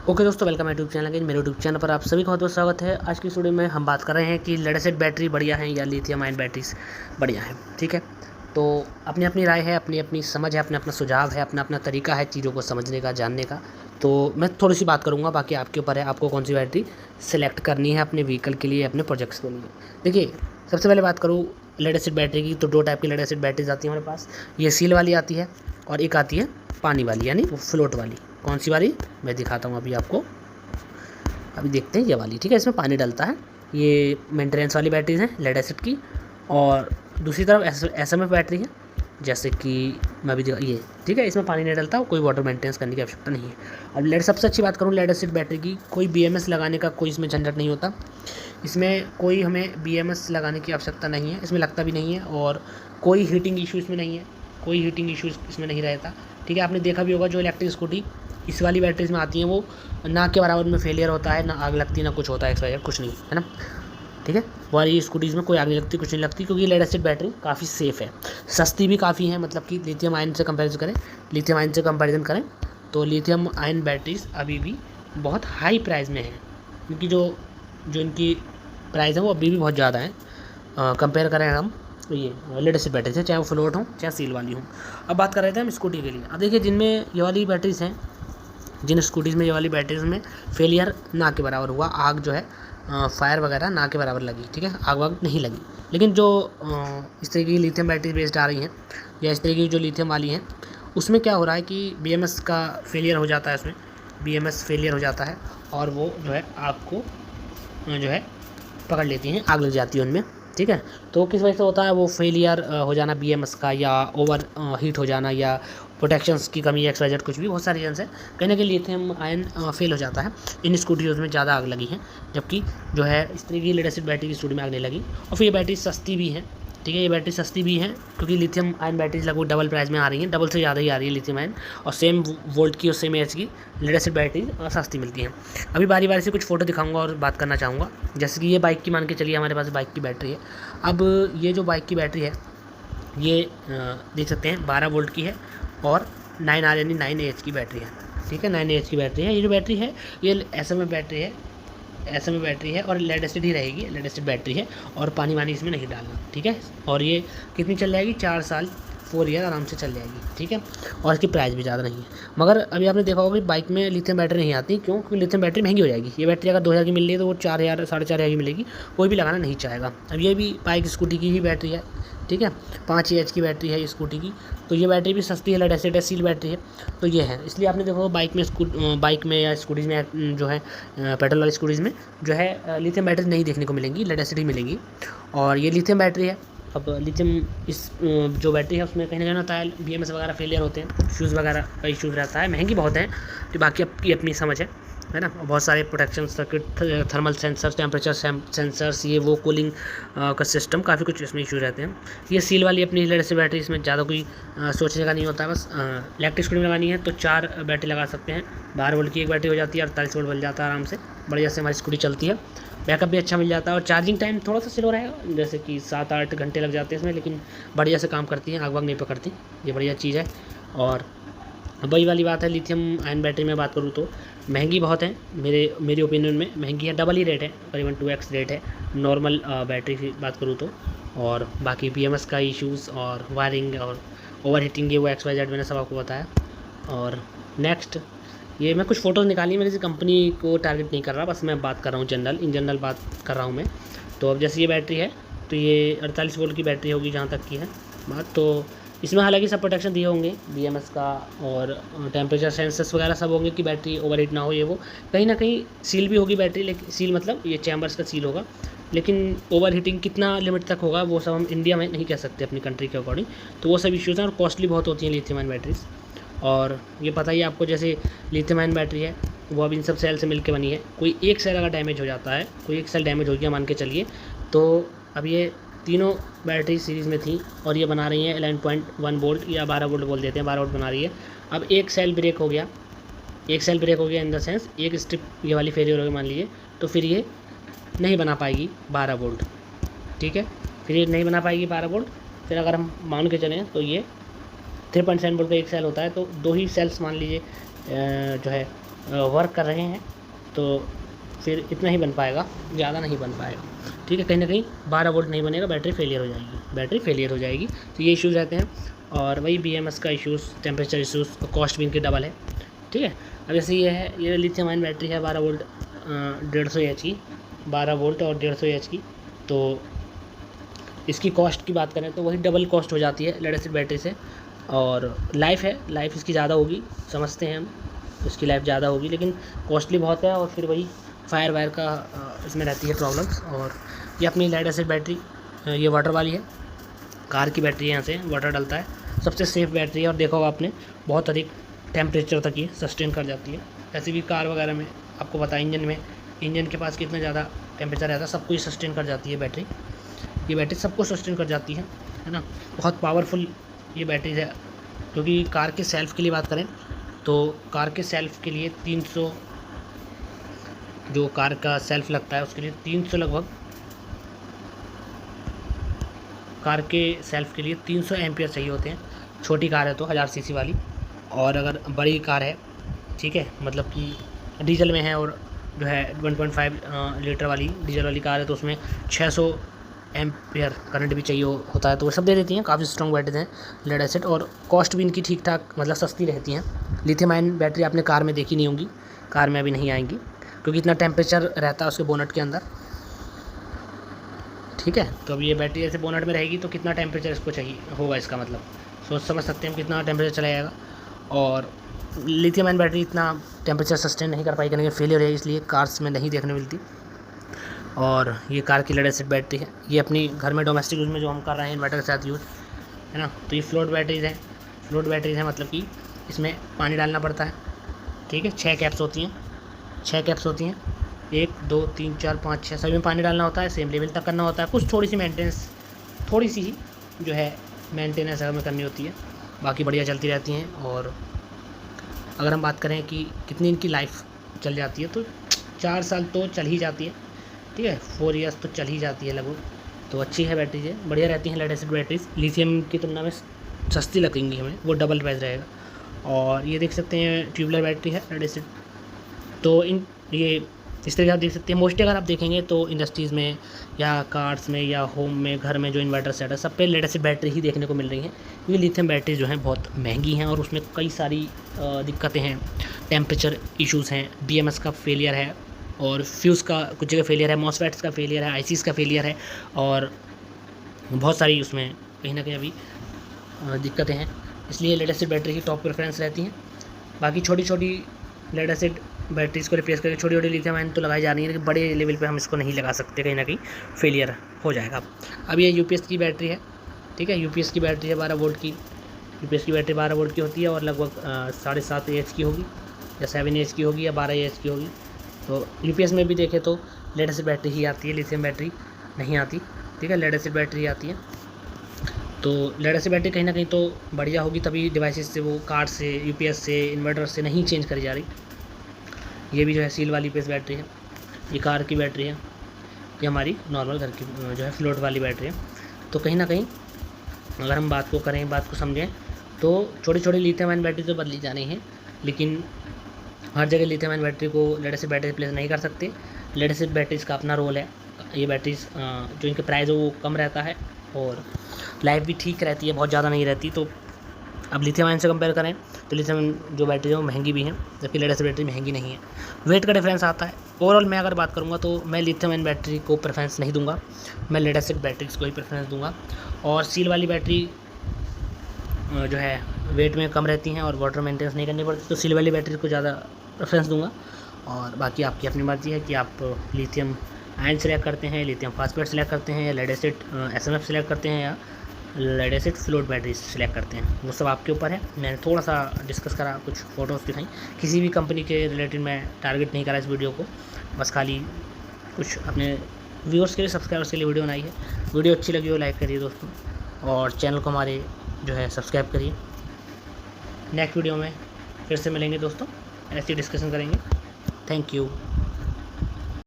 Okay दोस्तों, welcome YouTube channel के मेरे यूट्यूब चैनल पर आप सभी का बहुत बहुत स्वागत है। आज की वीडियो में हम बात कर रहे हैं कि लेड एसिड बैटरी बढ़िया है या लिथियम आयन बैटरीज बढ़िया है। ठीक है, तो अपनी अपनी राय है, अपनी अपनी समझ है, अपना अपना सुझाव है, अपना अपना तरीका है चीज़ों को समझने का, जानने का। तो मैं थोड़ी सी बात करूँगा, बाकी आपके ऊपर है आपको कौन सी बैटरी सेलेक्ट करनी है अपने व्हीकल के लिए, अपने प्रोजेक्ट्स के लिए। देखिए, सबसे पहले बात करूँ लेड एसिड बैटरी की, तो दो टाइप की लेड एसिड बैटरीज आती है हमारे पास। ये सील वाली आती है और एक आती है पानी वाली, यानी फ्लोट वाली। कौन सी वाली मैं दिखाता हूँ अभी आपको। अभी देखते हैं ये वाली। ठीक है, इसमें पानी डलता है। ये मेंटेनेंस वाली बैटरीज हैं लेड एसिड की। और दूसरी तरफ एसएमएफ बैटरी है, जैसे कि मैं अभी ये। ठीक है, इसमें पानी नहीं डलता, कोई वाटर मेंटेनेंस करने की आवश्यकता नहीं है। अब लेड सबसे अच्छी बात करूँ लेड एसिड बैटरी की, कोई बीएमएस लगाने का कोई इसमें झंझट नहीं होता। इसमें कोई हमें बीएमएस लगाने की आवश्यकता नहीं है, इसमें लगता भी नहीं है। और कोई हीटिंग इशू इसमें नहीं है, कोई हीटिंग इशू इसमें नहीं रहता। ठीक है, आपने देखा भी होगा जो इलेक्ट्रिक स्कूटी इस वाली बैटरीज में आती हैं वो ना के बराबर में फेलियर होता है, ना आग लगती है, ना कुछ होता है, एक्सवाइजेड कुछ नहीं है ना। ठीक है, वाली स्कूटीज़ में कोई आग नहीं लगती, कुछ नहीं लगती, क्योंकि लेड एसिड बैटरी काफ़ी सेफ़ है, सस्ती भी काफ़ी है। मतलब कि लिथियम आयन से कंपैरिजन करें तो लिथियम आयन बैटरीज अभी भी बहुत हाई प्राइस में है, क्योंकि जो जो इनकी प्राइस है वो अभी भी बहुत ज़्यादा है कंपेयर करें हम ये लेड एसिड बैटरी से, चाहे वो फ्लोट हो चाहे सील वाली हो। अब बात कर रहे थे हम स्कूटी के लिए। अब देखिए, जिनमें ये वाली बैटरीज हैं, जिन स्कूटीज़ में ये वाली बैटरीज में फेलियर ना के बराबर हुआ, आग जो है फायर वगैरह ना के बराबर लगी। ठीक है, आग वाग नहीं लगी। लेकिन जो इस तरीके की लिथियम बैटरी बेस्ड आ रही हैं, या इस तरीके की जो लिथियम वाली हैं, उसमें क्या हो रहा है कि बीएमएस का फेलियर हो जाता है, उसमें बीएमएस फेलियर हो जाता है और वो जो है आग को जो है पकड़ लेती हैं, आग लग जाती है उनमें। ठीक है, तो किस वजह से होता है वो फेलियर हो जाना बीएमएस का, या ओवर हीट हो जाना, या प्रोटेक्शंस की कमी, एक्सवाइजेड कुछ भी, बहुत सारे रीजन है। कहीं ना कहीं लिथियम आयन फेल हो जाता है। इन स्कूटीज़ में ज़्यादा आग लगी है, जबकि जो है इस तरीके की लेड एसिड बैटरी की स्कूटी में आग नहीं लगी। और फिर ये बैटरी सस्ती भी है। ठीक है, ये बैटरी सस्ती भी है क्योंकि लिथियम आयन बैटरीज लगभग डबल प्राइस में आ रही हैं, डबल से ज़्यादा ही आ रही है लिथियम आयन। और सेम वोल्ट की और सेम एच की लेड एसिड बैटरीज सस्ती मिलती हैं। अभी बारी बारी से कुछ फ़ोटो दिखाऊंगा और बात करना चाहूँगा। जैसे कि ये बाइक की मान के चलिए, हमारे पास बाइक की बैटरी है। अब ये जो बाइक की बैटरी है, ये देख सकते हैं 12 वोल्ट की है और 9R यानी 9Ah की बैटरी है। ठीक है, 9Ah की बैटरी है। ये जो बैटरी है ये एसएमएफ बैटरी है और लेड एसिड ही रहेगी, लेड एसिड बैटरी है और पानी वानी इसमें नहीं डालना। ठीक है, और ये कितनी चल जाएगी, 4 साल 4 ईयर आराम से चल जाएगी। ठीक है, और इसकी प्राइस भी ज़्यादा नहीं है। मगर अभी आपने देखा होगा कि बाइक में लिथियम बैटरी नहीं आती, क्यों? क्योंकि लिथियम बैटरी महंगी हो जाएगी। ये बैटरी अगर 2000 की मिल रही है तो वो 4000 4,500 की मिलेगी, कोई भी लगाना नहीं चाहेगा। अब ये भी बाइक स्कूटी की ही बैटरी है। ठीक है, 5Ah की बैटरी है स्कूटी की, तो ये बैटरी भी सस्ती है, लेड एसिड है, सील बैटरी है। तो ये है, इसलिए आपने देखो बाइक में या स्कूटीज़ में जो है पेट्रोल वाली स्कूटीज़ में जो है लिथियम बैटरी नहीं देखने को मिलेंगी, लेड एसिड ही मिलेंगी। और ये लिथियम बैटरी है। अब लिथियम इस जो बैटरी है उसमें कहीं ना कहीं होता है बीएमएस वगैरह फेलियर होते हैं, इशूज़ वगैरह का इशूज़ रहता है, महंगी बहुत हैं। तो बाकी आपकी अपनी समझ है ना। बहुत सारे protection circuit, thermal sensors, temperature sensors, ये वो कूलिंग का सिस्टम, काफ़ी कुछ इसमें इशू रहते हैं। ये सील वाली अपनी लेड एसिड बैटरी, इसमें ज़्यादा कोई सोचने का नहीं होता है। बस इलेक्ट्रिक स्कूटी में लगानी है तो 4 बैटरी लगा सकते हैं। 12 वोल्ट की एक बैटरी हो जाती है, 48 वोल्ट बन जाता है आराम से, बढ़िया से हमारी स्कूटी चलती है। बैकअप भी अच्छा मिल जाता है और चार्जिंग टाइम थोड़ा सा स्लो रहेगा, जैसे कि 7-8 घंटे लग जाते हैं इसमें, लेकिन बढ़िया से काम करती हैं, आग वाग नहीं पकड़ती। ये बढ़िया चीज़ है। और वही वाली बात है, लिथियम आयन बैटरी में बात करूँ तो महंगी बहुत है, मेरी ओपिनियन में महंगी है, डबल ही रेट है, करीबन 2x रेट है नॉर्मल बैटरी की बात करूँ तो। और बाकी बीएमएस का इश्यूज़ और वायरिंग और ओवर हीटिंग, ये वो XYZ मैंने सब आपको बताया। और नेक्स्ट, ये मैं कुछ फ़ोटोज़ निकाली, मैं किसी कंपनी को टारगेट नहीं कर रहा, बस मैं बात कर रहा हूँ इन जनरल बात कर रहा हूँ मैं। तो अब जैसे ये बैटरी है तो ये 48 वोल्ट की बैटरी होगी जहाँ तक की है बात। तो इसमें हालांकि सब प्रोटेक्शन दिए होंगे बीएमएस का, और टेम्परेचर सेंसर्स वगैरह सब होंगे कि बैटरी ओवर हीट ना हो, ये वो। कहीं ना कहीं सील भी होगी बैटरी, लेकिन सील मतलब ये चैम्बर्स का सील होगा, लेकिन ओवर हीटिंग कितना लिमिट तक होगा वो सब हम इंडिया में नहीं कह सकते अपनी कंट्री के अकॉर्डिंग। तो वो सब इश्यूज़ हैं और कॉस्टली बहुत होती हैं लिथियम आयन बैटरीज। और ये पता ही आपको, जैसे लिथियम आयन बैटरी है वो अब इन सब सेल से मिलकर बनी है। कोई एक सेल अगर डैमेज हो जाता है, कोई एक सेल डैमेज हो गया मान के चलिए, तो अब ये तीनों बैटरी सीरीज़ में थी और ये बना रही है 11.1 वोल्ट या 12 वोल्ट बोल देते हैं, 12 वोल्ट बना रही है। अब एक सेल ब्रेक हो गया इन द सेंस एक स्ट्रिप ये वाली फेलियर हो गई मान लीजिए, तो फिर ये नहीं बना पाएगी 12 वोल्ट। ठीक है, फिर ये नहीं बना पाएगी 12 वोल्ट। फिर अगर हम मान के चलें तो ये 3.7 वोल्ट का एक सेल होता है, तो 2 ही सेल्स मान लीजिए जो है वर्क कर रहे हैं तो फिर इतना ही बन पाएगा, ज़्यादा नहीं बन पाएगा। ठीक है, कहीं ना कहीं 12 वोल्ट नहीं बनेगा, बैटरी फेलियर हो जाएगी। तो ये इश्यूज़ रहते हैं। और वही BMS का इश्यूज़, टेम्परेचर इश्यूज़, कॉस्ट भी इनकी डबल है। ठीक है, अब जैसे ये है, ये लिथियम आयन बैटरी है 12 वोल्ट 150 एच की, 12 वोल्ट और 150 एच की। तो इसकी कॉस्ट की बात करें तो वही डबल कॉस्ट हो जाती है लेड एसिड बैटरी से। और लाइफ इसकी ज़्यादा होगी, समझते हैं हम, इसकी लाइफ ज़्यादा होगी, लेकिन कॉस्टली बहुत है। और फिर वही फायर वायर का इसमें रहती है प्रॉब्लम्स। और ये अपनी लेड एसिड बैटरी ये वाटर वाली है, कार की बैटरी यहाँ से वाटर डलता है, सबसे सेफ़ बैटरी है। और देखा होगा आपने, बहुत अधिक टेम्परेचर तक ये सस्टेन कर जाती है। ऐसे भी कार वगैरह में आपको पता है, इंजन के पास कितना ज़्यादा टेम्परेचर रहता है, सबको ही सस्टेन कर जाती है बैटरी। ये बैटरी सबको सस्टेन कर जाती है ना। बहुत पावरफुल ये बैटरी है। क्योंकि कार के सेल्फ़ के लिए बात करें तो कार के सेल्फ़ के लिए 300, जो कार का सेल्फ़ लगता है उसके लिए 300 लगभग, कार के सेल्फ़ के लिए 300 एम्पियर चाहिए होते हैं। छोटी कार है तो 1000 सीसी वाली, और अगर बड़ी कार है, ठीक है, मतलब कि डीजल में है और जो है 1.5 लीटर वाली डीजल वाली कार है, तो उसमें 600 एम्पियर करंट भी चाहिए होता है। तो वो सब दे देती हैं, काफ़ी स्ट्रॉन्ग बैटरी हैं लेड एसिड। और कॉस्ट भी इनकी ठीक ठाक, मतलब सस्ती रहती हैं। लिथियम आयन बैटरी आपने कार में देखी नहीं होंगी, कार में अभी नहीं आएंगी, क्योंकि इतना टेम्परेचर रहता है उसके बोनट के अंदर। ठीक है, तो अब ये बैटरी ऐसे बोनट में रहेगी तो कितना टेम्परेचर इसको चाहिए होगा, इसका मतलब सोच समझ सकते हैं कितना टेम्परेचर चला जाएगा। और लिथियम आयन बैटरी इतना टेम्परेचर सस्टेन नहीं कर पाएगी, फेलियर है, इसलिए कार्स में नहीं देखने मिलती। और ये कार की लेड एसिड बैटरी है, ये अपनी घर में डोमेस्टिक यूज़ में जो हम कर रहे हैं इन्वर्टर के साथ यूज़, है ना। तो ये फ्लोट बैटरीज़ हैं, मतलब कि इसमें पानी डालना पड़ता है। ठीक है, 6 कैप्स होती हैं, 1 2 3 4 5 6, सभी में पानी डालना होता है, सेम लेवल तक करना होता है। कुछ थोड़ी सी ही जो है मेंटेनेंस हमें करनी होती है, बाकी बढ़िया चलती रहती हैं। और अगर हम बात करें कि कितनी इनकी लाइफ चल जाती है, तो 4 साल तो चल ही जाती है। ठीक है, 4 ईयर्स तो चल ही जाती है लगभग। तो अच्छी है बैटरीज है, बढ़िया रहती हैं लेड एसिड बैटरीज। लिथियम की तुलना में सस्ती लगेंगी हमें, वो डबल प्राइस रहेगा। और ये देख सकते हैं ट्यूबलर बैटरी है लेड एसिड। तो ये इस तरह आप देख सकते हैं। मोस्टली अगर आप देखेंगे तो इंडस्ट्रीज़ में या कार्स में या होम में, घर में जो इन्वर्टर सेट है, सब पे लेड एसिड बैटरी ही देखने को मिल रही हैं। क्योंकि लिथियम बैटरी जो हैं बहुत महंगी हैं और उसमें कई सारी दिक्कतें हैं, टेम्परेचर इश्यूज़ हैं, BMS का फेलियर है, और फ्यूज़ का कुछ जगह फेलियर है, मॉसफेट्स का फेलियर है, ICs का फेलियर है, और बहुत सारी उसमें कहीं ना कहीं अभी दिक्कतें हैं। इसलिए लेड एसिड बैटरी की टॉप प्रेफरेंस रहती हैं। बाकी छोटी छोटी लेड एसिड बैटरीज़ को रिप्लेस करके छोटी छोटी लिथियम आयन तो लगाई जा रही है, लेकिन बड़े लेवल पे हम इसको नहीं लगा सकते, कहीं ना कहीं फेलियर हो जाएगा। अब ये UPS की बैटरी है। ठीक है, UPS की बैटरी है 12 वोल्ट की। UPS की बैटरी 12 वोल्ट की होती है और लगभग 7.5 AH की होगी, या 7 AH की होगी, या 12 AH की होगी। तो UPS में भी देखें तो लेड एसिड बैटरी ही आती है, लिथियम बैटरी नहीं आती। ठीक है, लेड एसिड बैटरी आती है। तो लेड एसिड बैटरी कहीं ना कहीं तो बढ़िया होगी, तभी डिवाइसेस से, वो कार से, UPS से, इन्वर्टर से नहीं चेंज करी जा रही। ये भी जो है सील वाली UPS बैटरी है, ये कार की बैटरी है, ये हमारी नॉर्मल घर की जो है फ्लोट वाली बैटरी है। तो कहीं ना कहीं अगर हम बात को करें, बात को समझें, तो छोटी छोटी लिथियम आयन बैटरी तो बदली जानी है, लेकिन हर जगह लिथियम आयन बैटरी को लेड एसिड बैटरी रिप्लेस नहीं कर सकते। लेड एसिड बैटरीज़ का अपना रोल है। ये बैटरीज़ जो इनका प्राइस है वो कम रहता है और लाइफ भी ठीक रहती है, बहुत ज़्यादा नहीं रहती। तो अब लिथियम आयन से कंपेयर करें तो लिथियम जो बैटरी है वो महंगी भी हैं, जबकि लेड एसिड बैटरी महंगी नहीं है। वेट का डिफरेंस आता है। ओवरऑल मैं अगर बात करूँगा तो मैं लिथियम आयन बैटरी को प्रेफरेंस नहीं दूंगा, मैं लेड एसिड बैटरीज़ को ही प्रेफरेंस दूंगा। और सील वाली बैटरी जो है वेट में कम रहती हैं और वाटर मेंटेनेंस नहीं करनी पड़ती, तो सील वाली बैटरी को ज़्यादा प्रेफरेंस दूंगा। और बाकी आपकी अपनी मर्ज़ी है कि आप लिथियम आयन सेलेक्ट करते हैं, लिथियम फास्फेट सेलेक्ट करते हैं, या लेड एसिड SMF सेलेक्ट करते हैं, या lead acid float battery select करते हैं, वो सब आपके ऊपर है। मैंने थोड़ा सा डिस्कस करा, कुछ फ़ोटोज़ दिखाई, किसी भी कंपनी के रिलेटेड मैं टारगेट नहीं करा इस वीडियो को, बस खाली कुछ अपने व्यूअर्स के लिए, सब्सक्राइबर्स के लिए वीडियो बनाई है। वीडियो अच्छी लगी हो लाइक करिए दोस्तों, और चैनल को हमारे जो है सब्सक्राइब करिए। नेक्स्ट वीडियो में फिर से मिलेंगे दोस्तों, ऐसी डिस्कशन करेंगे। Thank you.